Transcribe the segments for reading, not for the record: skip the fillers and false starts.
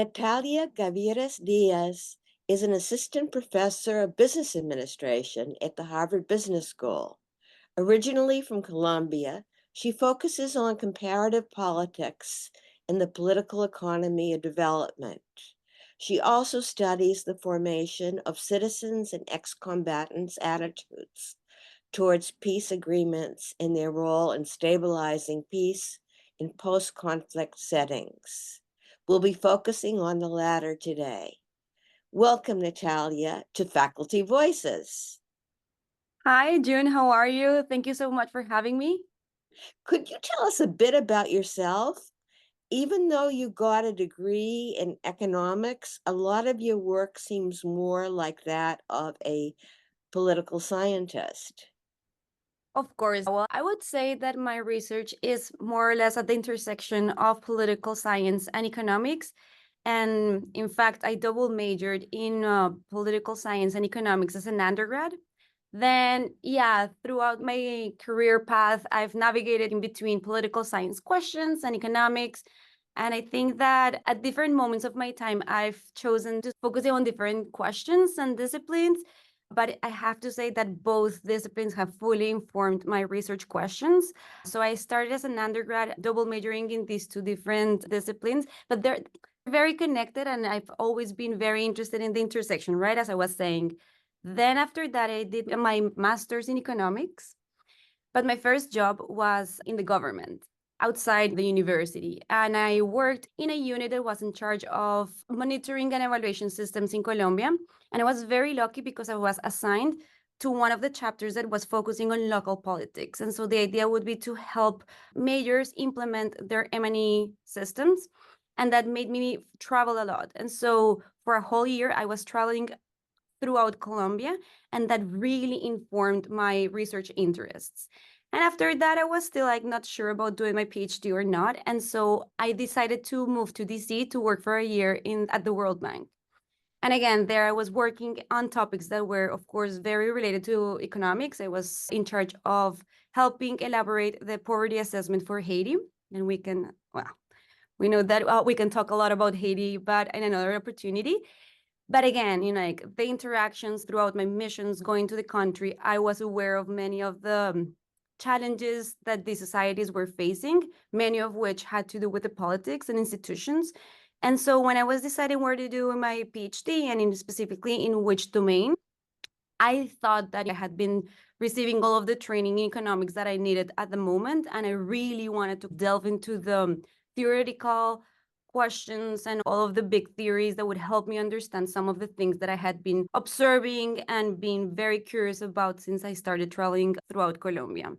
Natalia Garbiras-Diaz is an assistant professor of business administration at the Harvard Business School. Originally from Colombia, she focuses on comparative politics and the political economy of development. She also studies the formation of citizens and ex-combatants' attitudes towards peace agreements and their role in stabilizing peace in post-conflict settings. We'll be focusing on the latter today. Welcome, Natalia, to Faculty Voices. Hi, June. How are you? Thank you so much for having me. Could you tell us a bit about yourself? Even though you got a degree in economics, a lot of your work seems more like that of a political scientist. Of course. Well, I would say that my research is more or less at the intersection of political science and economics. And in fact, I double majored in political science and economics as an undergrad. Then, yeah, throughout my career path, I've navigated in between political science questions and economics. And I think that at different moments of my time, I've chosen to focus on different questions and disciplines. But I have to say that both disciplines have fully informed my research questions. So I started as an undergrad, double majoring in these two different disciplines, but they're very connected. And I've always been very interested in the intersection, right? As I was saying. Then after that, I did my master's in economics. But my first job was in the government outside the university. And I worked in a unit that was in charge of monitoring and evaluation systems in Colombia. And I was very lucky because I was assigned to one of the chapters that was focusing on local politics. And so the idea would be to help mayors implement their M&E systems. And that made me travel a lot. And so for a whole year, I was traveling throughout Colombia, and that really informed my research interests. And after that, I was still not sure about doing my PhD or not. And so I decided to move to DC to work for a year at the World Bank. And again, there I was working on topics that were, of course, very related to economics. I was in charge of helping elaborate the poverty assessment for Haiti. And we know that we can talk a lot about Haiti, but in another opportunity. But again, the interactions throughout my missions going to the country, I was aware of many of the challenges that these societies were facing, many of which had to do with the politics and institutions. And so when I was deciding where to do my PhD and specifically in which domain, I thought that I had been receiving all of the training in economics that I needed at the moment. And I really wanted to delve into the theoretical questions and all of the big theories that would help me understand some of the things that I had been observing and being very curious about since I started traveling throughout Colombia.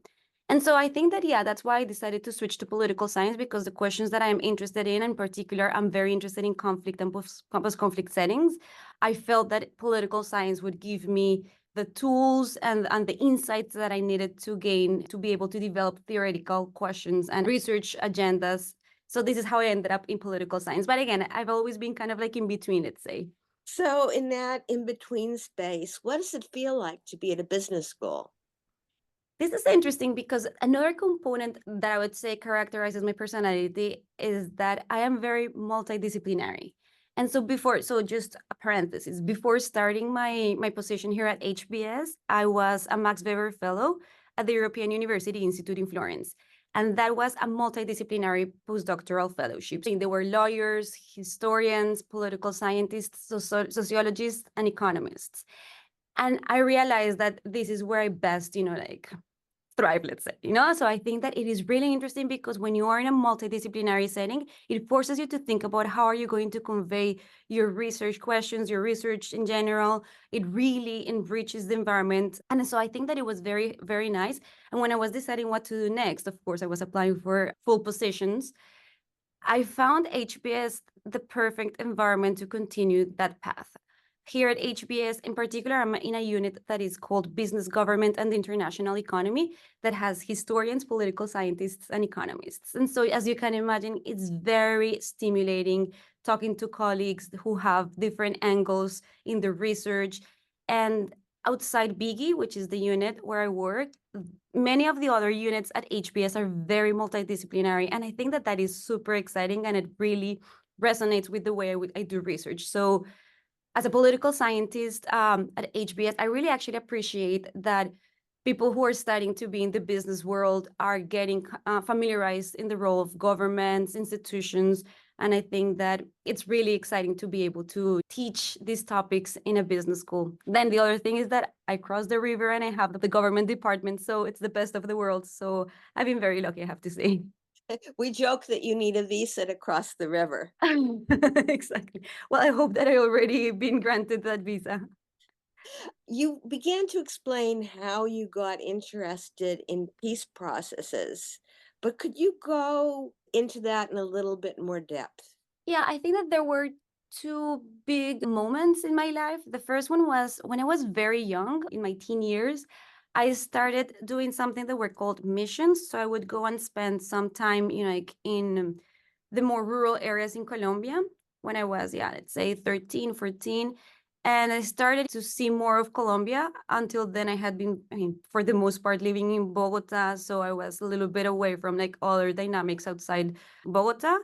And so I think that, yeah, that's why I decided to switch to political science, because the questions that I'm interested in particular, I'm very interested in conflict and post-conflict settings. I felt that political science would give me the tools and the insights that I needed to gain to be able to develop theoretical questions and research agendas. So this is how I ended up in political science. But again, I've always been kind of in between, let's say. So, in that in between space, what does it feel like to be at a business school? This is interesting because another component that I would say characterizes my personality is that I am very multidisciplinary. And so just a parenthesis, before starting my position here at HBS, I was a Max Weber Fellow at the European University Institute in Florence. And that was a multidisciplinary postdoctoral fellowship. There were lawyers, historians, political scientists, sociologists, and economists. And I realized that this is where I best, thrive, let's say, So I think that it is really interesting because when you are in a multidisciplinary setting, it forces you to think about how are you going to convey your research questions, your research in general. It really enriches the environment. And so I think that it was very, very nice. And when I was deciding what to do next, of course, I was applying for full positions. I found HBS the perfect environment to continue that path. Here at HBS, in particular, I'm in a unit that is called Business, Government, and International Economy that has historians, political scientists, and economists. And so, as you can imagine, it's very stimulating talking to colleagues who have different angles in the research. And outside Biggie, which is the unit where I work, many of the other units at HBS are very multidisciplinary. And I think that is super exciting, and it really resonates with the way I do research. So as a political scientist at HBS, I really actually appreciate that people who are starting to be in the business world are getting familiarized in the role of governments, institutions. And I think that it's really exciting to be able to teach these topics in a business school. Then the other thing is that I cross the river and I have the government department. So it's the best of the world. So I've been very lucky, I have to say. We joke that you need a visa to cross the river. Exactly. Well, I hope that I already been granted that visa. You began to explain how you got interested in peace processes, but could you go into that in a little bit more depth? Yeah, I think that there were two big moments in my life. The first one was when I was very young, in my teen years. I started doing something that were called missions. So I would go and spend some time, like in the more rural areas in Colombia when I was, yeah, let's say 13, 14. And I started to see more of Colombia. Until then, I had been, I mean, for the most part, living in Bogota. So I was a little bit away from like other dynamics outside Bogota.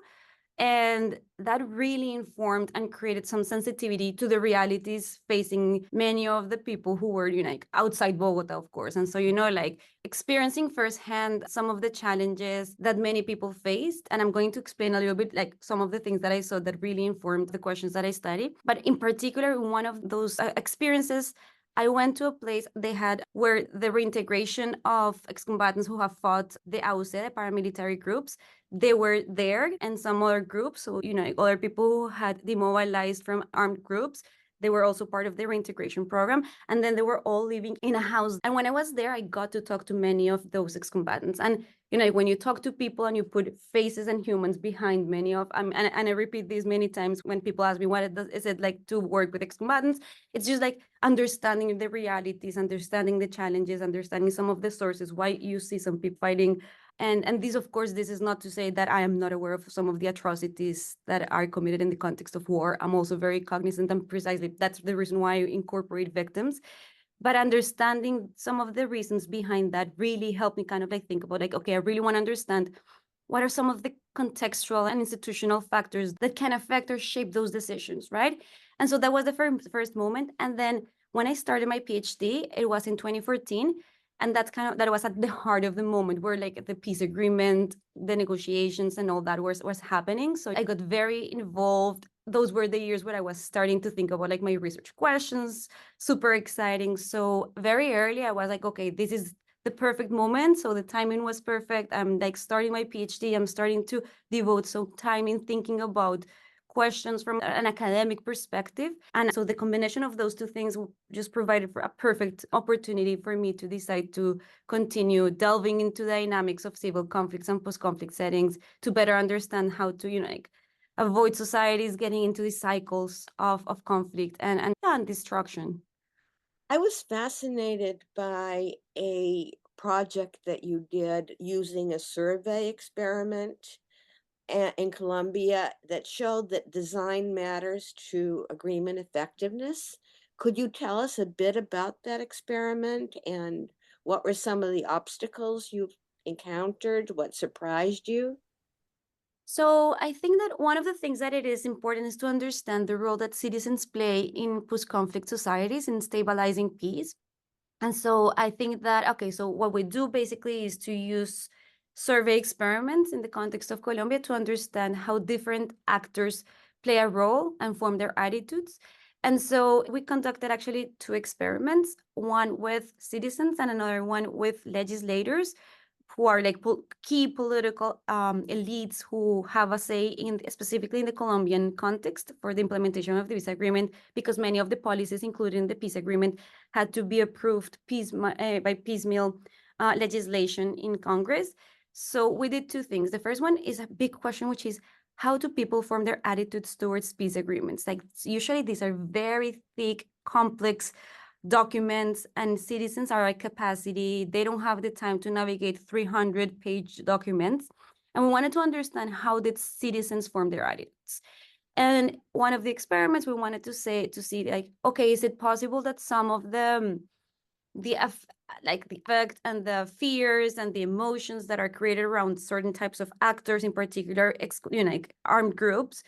And that really informed and created some sensitivity to the realities facing many of the people who were, like outside Bogota, of course. And so, like experiencing firsthand some of the challenges that many people faced. And I'm going to explain a little bit like some of the things that I saw that really informed the questions that I studied. But in particular, one of those experiences, I went to a place they had where the reintegration of excombatants who have fought the AUC, the paramilitary groups, they were there, and some other groups. So, other people who had demobilized from armed groups, they were also part of the reintegration program. And then they were all living in a house. And when I was there, I got to talk to many of those ex-combatants. And, when you talk to people and you put faces and humans behind many of, and I repeat this many times when people ask me what is it like to work with ex-combatants, it's just like understanding the realities, understanding the challenges, understanding some of the sources, why you see some people fighting. And this, of course, this is not to say that I am not aware of some of the atrocities that are committed in the context of war. I'm also very cognizant, and precisely that's the reason why I incorporate victims. But understanding some of the reasons behind that really helped me kind of like think about like, okay, I really want to understand what are some of the contextual and institutional factors that can affect or shape those decisions, right? And so that was the first moment. And then when I started my PhD, it was in 2014. And that was at the heart of the moment where like the peace agreement, the negotiations and all that was happening. So I got very involved. Those were the years where I was starting to think about like my research questions, super exciting. So very early, I was like, okay, this is the perfect moment. So the timing was perfect. I'm like starting my PhD. I'm starting to devote some time in thinking about questions from an academic perspective. And so the combination of those two things just provided for a perfect opportunity for me to decide to continue delving into dynamics of civil conflicts and post-conflict settings to better understand how to, like avoid societies getting into these cycles of conflict and destruction. I was fascinated by a project that you did using a survey experiment in Colombia that showed that design matters to agreement effectiveness. Could you tell us a bit about that experiment and what were some of the obstacles you've encountered? What surprised you? So I think that one of the things that it is important is to understand the role that citizens play in post-conflict societies in stabilizing peace. And so I think that, okay, so what we do basically is to use survey experiments in the context of Colombia to understand how different actors play a role and form their attitudes. And so we conducted actually two experiments, one with citizens and another one with legislators who are like key political elites who have a say in specifically in the Colombian context for the implementation of the peace agreement, because many of the policies included in the peace agreement had to be approved by piecemeal legislation in Congress. So we did two things. The first one is a big question, which is how do people form their attitudes towards peace agreements? Like usually these are very thick, complex documents, and citizens are at capacity. They don't have the time to navigate 300-page documents. And we wanted to understand how did citizens form their attitudes. And one of the experiments we wanted to see like, okay, is it possible that some of the like the effect and the fears and the emotions that are created around certain types of actors, in particular, like armed groups,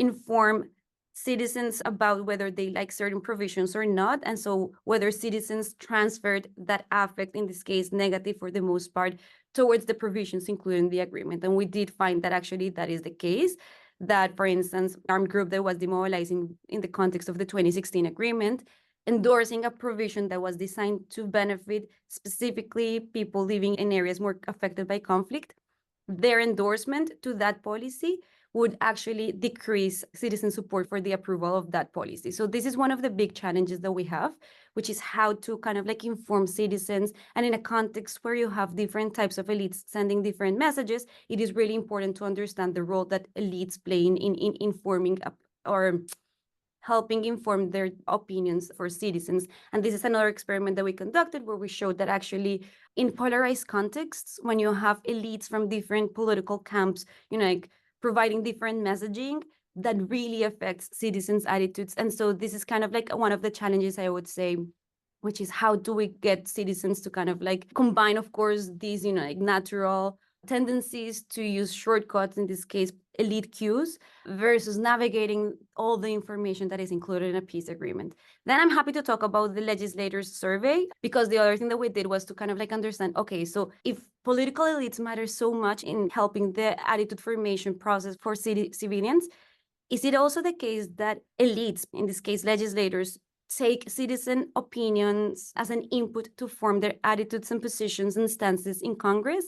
inform citizens about whether they like certain provisions or not. And so whether citizens transferred that affect, in this case, negative for the most part, towards the provisions included in the agreement. And we did find that actually that is the case, that, for instance, armed group that was demobilizing in the context of the 2016 agreement, endorsing a provision that was designed to benefit specifically people living in areas more affected by conflict, their endorsement to that policy would actually decrease citizen support for the approval of that policy. So this is one of the big challenges that we have, which is how to kind of like inform citizens. And in a context where you have different types of elites sending different messages, it is really important to understand the role that elites play in informing or helping inform their opinions for citizens. And this is another experiment that we conducted where we showed that actually in polarized contexts, when you have elites from different political camps, like providing different messaging, that really affects citizens' attitudes. And so this is kind of like one of the challenges, I would say, which is how do we get citizens to kind of like combine, of course, these, like natural tendencies to use shortcuts, in this case, elite cues, versus navigating all the information that is included in a peace agreement. Then I'm happy to talk about the legislators survey, because the other thing that we did was to kind of like understand, okay, so if political elites matter so much in helping the attitude formation process for civilians, is it also the case that elites, in this case legislators, take citizen opinions as an input to form their attitudes and positions and stances in Congress?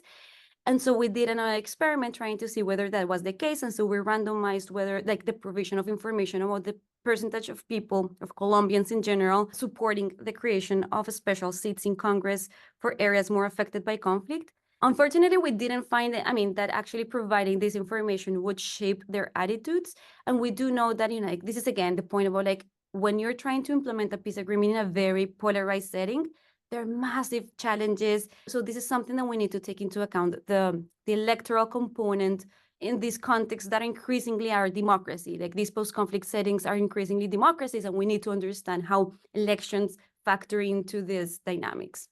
And so we did another experiment trying to see whether that was the case. And so we randomized whether like the provision of information about the percentage of people, of Colombians in general, supporting the creation of special seats in Congress for areas more affected by conflict. Unfortunately, we didn't find that actually providing this information would shape their attitudes. And we do know that, like, this is again the point about like when you're trying to implement a peace agreement in a very polarized setting, there are massive challenges. So this is something that we need to take into account, the electoral component in these contexts that increasingly are democracy. Like these post-conflict settings are increasingly democracies, and we need to understand how elections factor into these dynamics.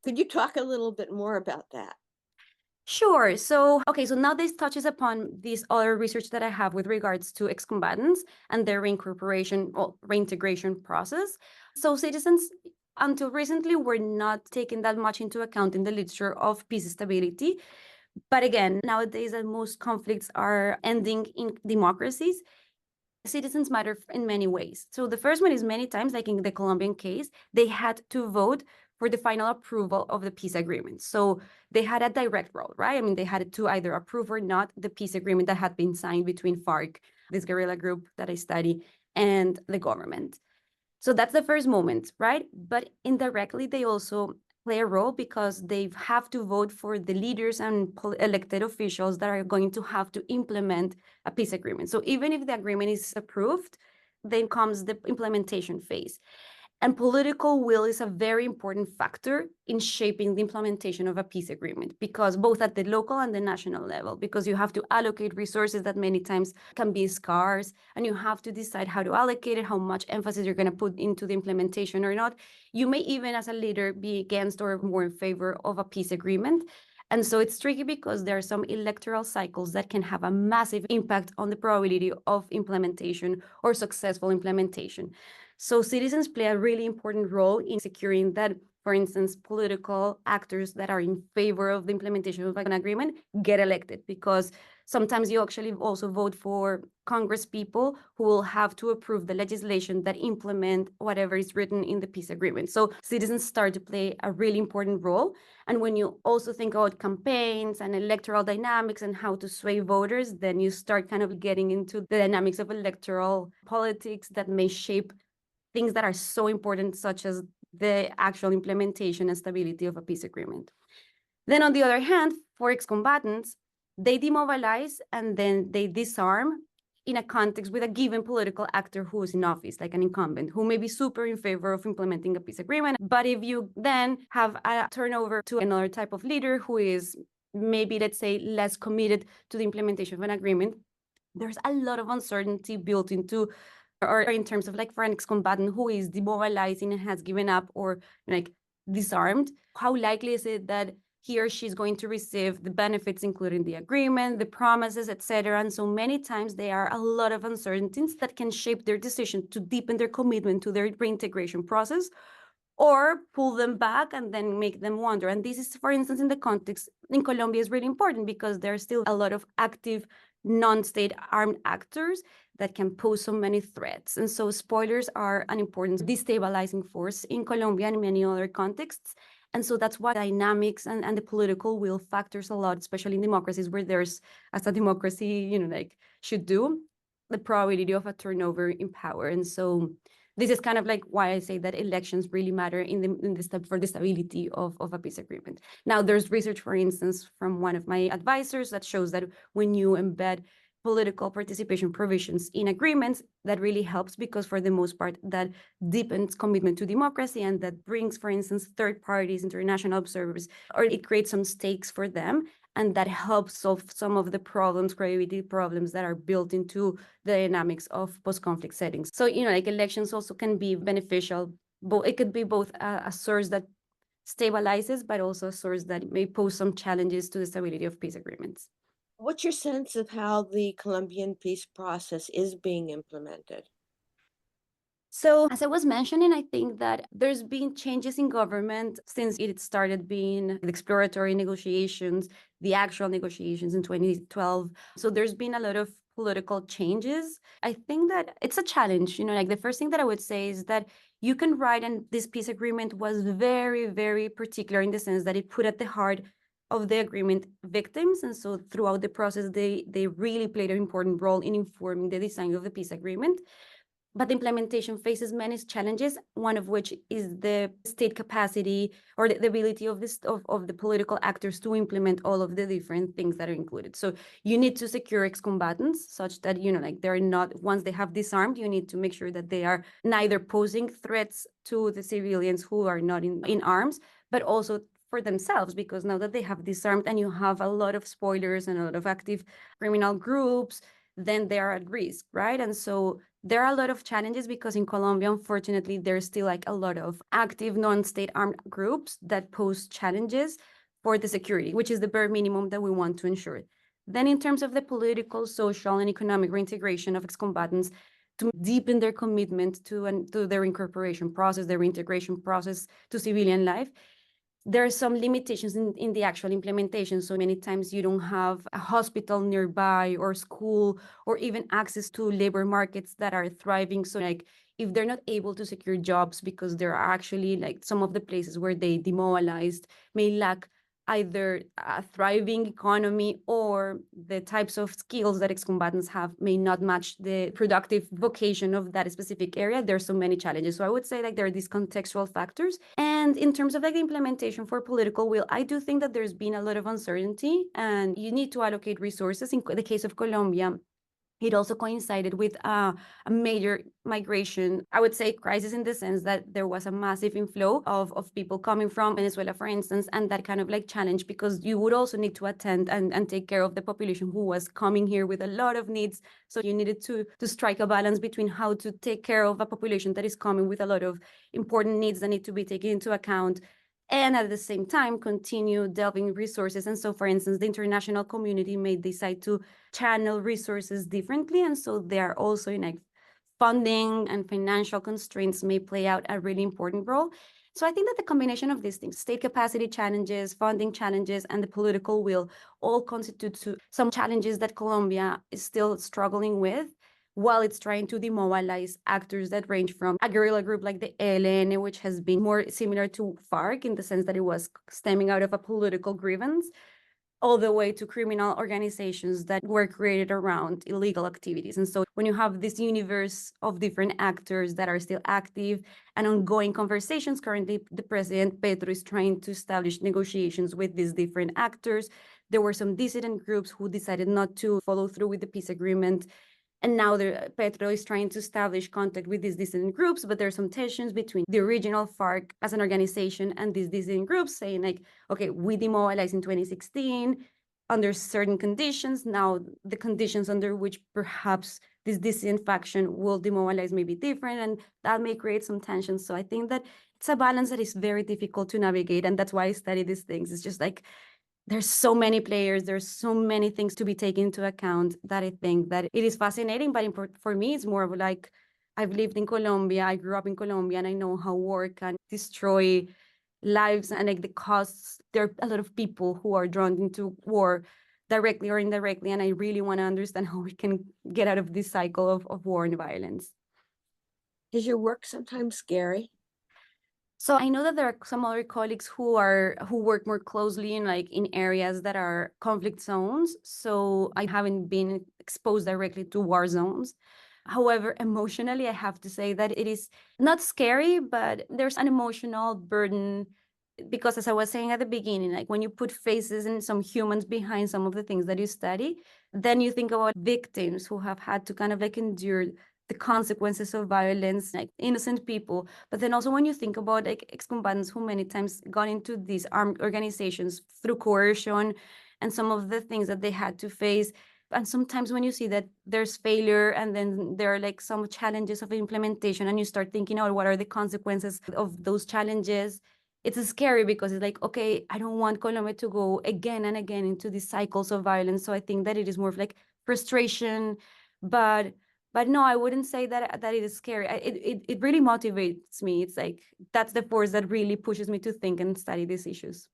Could you talk a little bit more about that? Sure. So now this touches upon this other research that I have with regards to excombatants and their reincorporation or reintegration process. So citizens, until recently, were not taken that much into account in the literature of peace stability. But again, nowadays that most conflicts are ending in democracies, citizens matter in many ways. So the first one is many times, like in the Colombian case, they had to vote for the final approval of the peace agreement. So they had a direct role, right? They had to either approve or not the peace agreement that had been signed between FARC, this guerrilla group that I study, and the government. So that's the first moment, right? But indirectly, they also play a role because they have to vote for the leaders and elected officials that are going to have to implement a peace agreement. So even if the agreement is approved, then comes the implementation phase. And political will is a very important factor in shaping the implementation of a peace agreement, because both at the local and the national level, because you have to allocate resources that many times can be scarce, and you have to decide how to allocate it, how much emphasis you're going to put into the implementation or not. You may even, as a leader, be against or more in favor of a peace agreement. And so it's tricky because there are some electoral cycles that can have a massive impact on the probability of implementation or successful implementation. So citizens play a really important role in securing that, for instance, political actors that are in favor of the implementation of an agreement get elected, because sometimes you actually also vote for Congress people who will have to approve the legislation that implement whatever is written in the peace agreement. So citizens start to play a really important role. And when you also think about campaigns and electoral dynamics and how to sway voters, then you start kind of getting into the dynamics of electoral politics that may shape things that are so important, such as the actual implementation and stability of a peace agreement. Then on the other hand, for ex-combatants, they demobilize and then they disarm in a context with a given political actor who is in office, like an incumbent, who may be super in favor of implementing a peace agreement. But if you then have a turnover to another type of leader who is maybe, let's say, less committed to the implementation of an agreement, there's a lot of uncertainty built into, or in terms of like for an ex-combatant who is demobilizing and has given up or like disarmed, how likely is it that he or she is going to receive the benefits, including the agreement, the promises, etc. And so many times there are a lot of uncertainties that can shape their decision to deepen their commitment to their reintegration process or pull them back and then make them wonder. And this is, for instance, in the context in Colombia is really important because there's still a lot of active non-state armed actors that can pose so many threats. And so spoilers are an important destabilizing force in Colombia and many other contexts. And so that's why dynamics and the political will factors a lot, especially in democracies where there's, as a democracy, like should do, the probability of a turnover in power. And so this is kind of like why I say that elections really matter for the stability of a peace agreement. Now, there's research, for instance, from one of my advisors that shows that when you embed political participation provisions in agreements, that really helps because for the most part, that deepens commitment to democracy and that brings, for instance, third parties, international observers, or it creates some stakes for them. And that helps solve some of the problems, credibility problems that are built into the dynamics of post-conflict settings. So, like elections also can be beneficial. It could be both a source that stabilizes, but also a source that may pose some challenges to the stability of peace agreements. What's your sense of how the Colombian peace process is being implemented? So, as I was mentioning, I think that there's been changes in government since it started being the exploratory negotiations, the actual negotiations in 2012. So, there's been a lot of political changes. I think that it's a challenge. Like the first thing that I would say is that you can write, and this peace agreement was very, very particular in the sense that it put at the heart of the agreement victims. And so, throughout the process, they really played an important role in informing the design of the peace agreement. But the implementation faces many challenges, one of which is the state capacity or the ability of the political actors to implement all of the different things that are included. So you need to secure ex-combatants such that, like they're not, once they have disarmed, you need to make sure that they are neither posing threats to the civilians who are not in arms, but also for themselves, because now that they have disarmed and you have a lot of spoilers and a lot of active criminal groups, then they are at risk, right? And so there are a lot of challenges because in Colombia, unfortunately, there's still like a lot of active non-state armed groups that pose challenges for the security, which is the bare minimum that we want to ensure. Then in terms of the political, social, and economic reintegration of ex-combatants, to deepen their commitment to their incorporation process, their reintegration process to civilian life, there are some limitations in the actual implementation. So many times you don't have a hospital nearby or school or even access to labor markets that are thriving. So like if they're not able to secure jobs because there are actually like some of the places where they demobilized may lack either a thriving economy or the types of skills that ex-combatants have may not match the productive vocation of that specific area. There's so many challenges. So I would say like there are these contextual factors. And in terms of like the implementation for political will, I do think that there's been a lot of uncertainty and you need to allocate resources. In the case of Colombia, it also coincided with a major migration, I would say crisis in the sense that there was a massive inflow of people coming from Venezuela, for instance, and that kind of like challenge because you would also need to attend and take care of the population who was coming here with a lot of needs. So you needed to strike a balance between how to take care of a population that is coming with a lot of important needs that need to be taken into account and at the same time continue delving resources. And so, for instance, the international community may decide to channel resources differently. And so they are also in like funding and financial constraints may play out a really important role. So I think that the combination of these things, state capacity challenges, funding challenges, and the political will all constitute to some challenges that Colombia is still struggling with while it's trying to demobilize actors that range from a guerrilla group like the ELN, which has been more similar to FARC in the sense that it was stemming out of a political grievance, all the way to criminal organizations that were created around illegal activities. And so when you have this universe of different actors that are still active and ongoing conversations, currently the president Petro is trying to establish negotiations with these different actors. There were some dissident groups who decided not to follow through with the peace agreement. And now Petro is trying to establish contact with these dissident groups, but there's some tensions between the original FARC as an organization and these dissident groups saying like, okay, we demobilized in 2016 under certain conditions. Now the conditions under which perhaps this dissident faction will demobilize may be different, and that may create some tensions. So I think that it's a balance that is very difficult to navigate. And that's why I study these things. It's just like there's so many players, there's so many things to be taken into account that I think that it is fascinating. But for me, it's more of like I've lived in Colombia, I grew up in Colombia, and I know how war can destroy lives and like the costs. There are a lot of people who are drawn into war directly or indirectly. And I really want to understand how we can get out of this cycle of war and violence. Is your work sometimes scary? So I know that there are some other colleagues who work more closely in like in areas that are conflict zones. So I haven't been exposed directly to war zones. However, emotionally, I have to say that it is not scary, but there's an emotional burden because as I was saying at the beginning, like when you put faces and some humans behind some of the things that you study, then you think about victims who have had to kind of like endure the consequences of violence, like innocent people. But then also when you think about like ex-combatants who many times got into these armed organizations through coercion and some of the things that they had to face. And sometimes when you see that there's failure and then there are like some challenges of implementation and you start thinking, oh, what are the consequences of those challenges? It's scary because it's like, okay, I don't want Colombia to go again and again into these cycles of violence. So I think that it is more of like frustration, but no, I wouldn't say that it is scary. It really motivates me. It's like that's the force that really pushes me to think and study these issues.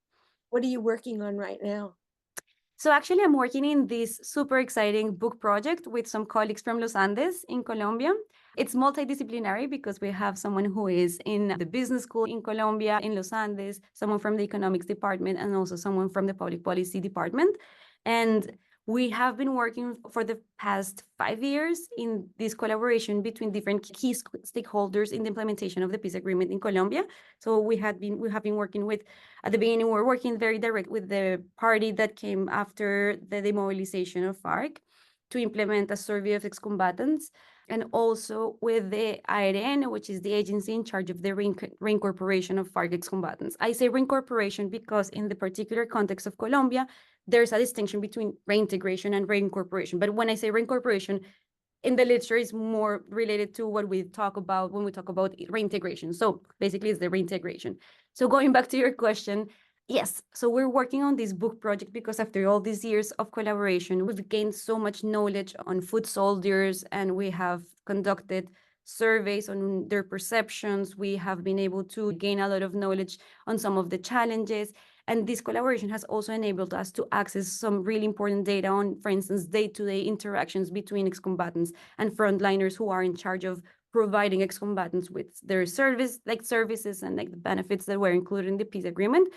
What are you working on right now? So actually, I'm working in this super exciting book project with some colleagues from Los Andes in Colombia. It's multidisciplinary because we have someone who is in the business school in Colombia, in Los Andes, someone from the economics department, and also someone from the public policy department. And we have been working for the past 5 years in this collaboration between different key stakeholders in the implementation of the peace agreement in Colombia. So we have been working with at the beginning, we were working very direct with the party that came after the demobilization of FARC to implement a survey of ex-combatants, and also with the ARN, which is the agency in charge of the reincorporation of FARC ex-combatants. I say reincorporation because in the particular context of Colombia, there's a distinction between reintegration and reincorporation. But when I say reincorporation, in the literature is more related to what we talk about when we talk about reintegration. So basically it's the reintegration. So going back to your question, yes, so we're working on this book project because after all these years of collaboration, we've gained so much knowledge on foot soldiers and we have conducted surveys on their perceptions. We have been able to gain a lot of knowledge on some of the challenges. And this collaboration has also enabled us to access some really important data on, for instance, day-to-day interactions between ex-combatants and frontliners who are in charge of providing ex-combatants with their services and like the benefits that were included in the peace agreement.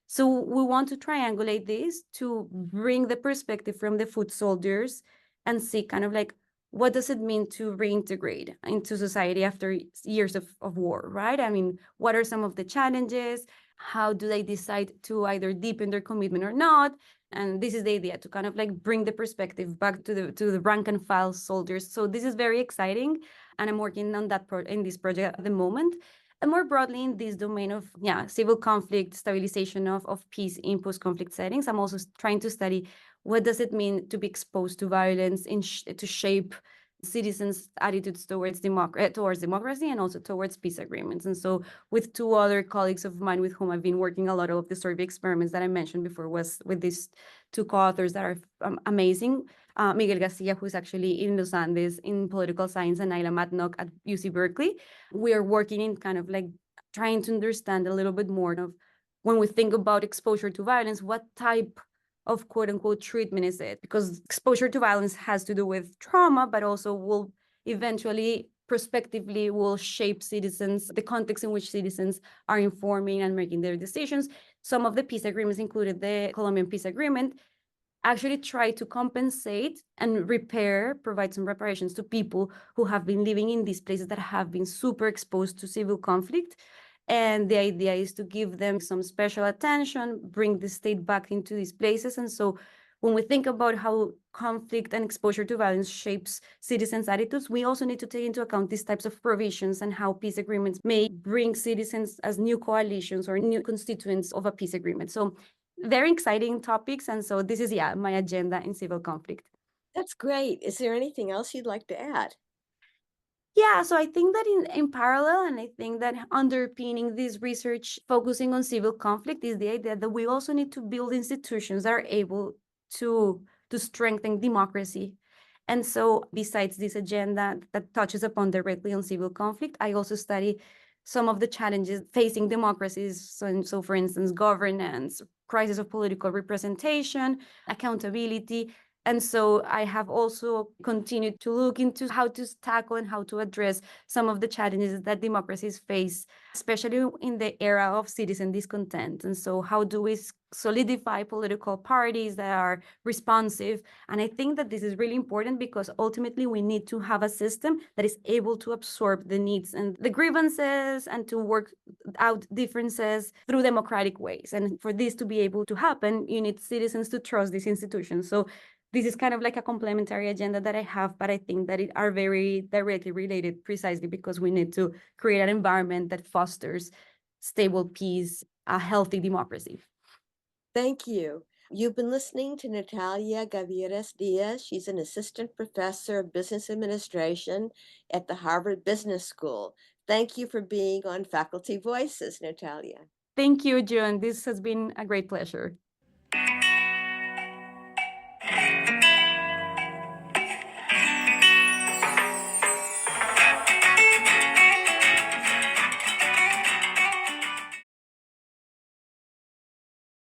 So we want to triangulate this to bring the perspective from the foot soldiers and see kind of like what does it mean to reintegrate into society after years of war, right? I mean, what are some of the challenges? How do they decide to either deepen their commitment or not? And this is the idea to kind of like bring the perspective back to the rank and file soldiers. So this is very exciting, and I'm working on that in this project at the moment. And more broadly in this domain of civil conflict, stabilization of peace in post-conflict settings, I'm also trying to study what does it mean to be exposed to violence to shape citizens' attitudes towards democracy and also towards peace agreements. And so with two other colleagues of mine with whom I've been working a lot of the survey experiments that I mentioned before was with these two co-authors that are amazing. Miguel Garcia, who's actually in Los Andes in political science, and Naila Matnock at UC Berkeley. We are working in kind of like trying to understand a little bit more of when we think about exposure to violence, what type of quote unquote treatment is it? Because exposure to violence has to do with trauma, but also will eventually prospectively will shape citizens, the context in which citizens are informing and making their decisions. Some of the peace agreements included the Colombian peace agreement actually try to compensate and provide some reparations to people who have been living in these places that have been super exposed to civil conflict. And the idea is to give them some special attention, bring the state back into these places. And so when we think about how conflict and exposure to violence shapes citizens' attitudes, we also need to take into account these types of provisions and how peace agreements may bring citizens as new coalitions or new constituents of a peace agreement. So very exciting topics. And so this is, my agenda in civil conflict. That's great. Is there anything else you'd like to add? Yeah, so I think that in parallel, and I think that underpinning this research focusing on civil conflict is the idea that we also need to build institutions that are able to strengthen democracy. And so besides this agenda that touches upon directly on civil conflict, I also study some of the challenges facing democracies. So for instance, governance, crisis of political representation, accountability, and so I have also continued to look into how to tackle and how to address some of the challenges that democracies face, especially in the era of citizen discontent. And so, how do we solidify political parties that are responsive? And I think that this is really important because ultimately we need to have a system that is able to absorb the needs and the grievances and to work out differences through democratic ways. And for this to be able to happen, you need citizens to trust these institutions. So this is kind of like a complementary agenda that I have, but I think that it are very directly related precisely because we need to create an environment that fosters stable peace, a healthy democracy. Thank you. You've been listening to Natalia Garbiras-Diaz. She's an assistant professor of business administration at the Harvard Business School. Thank you for being on Faculty Voices, Natalia. Thank you, June. This has been a great pleasure.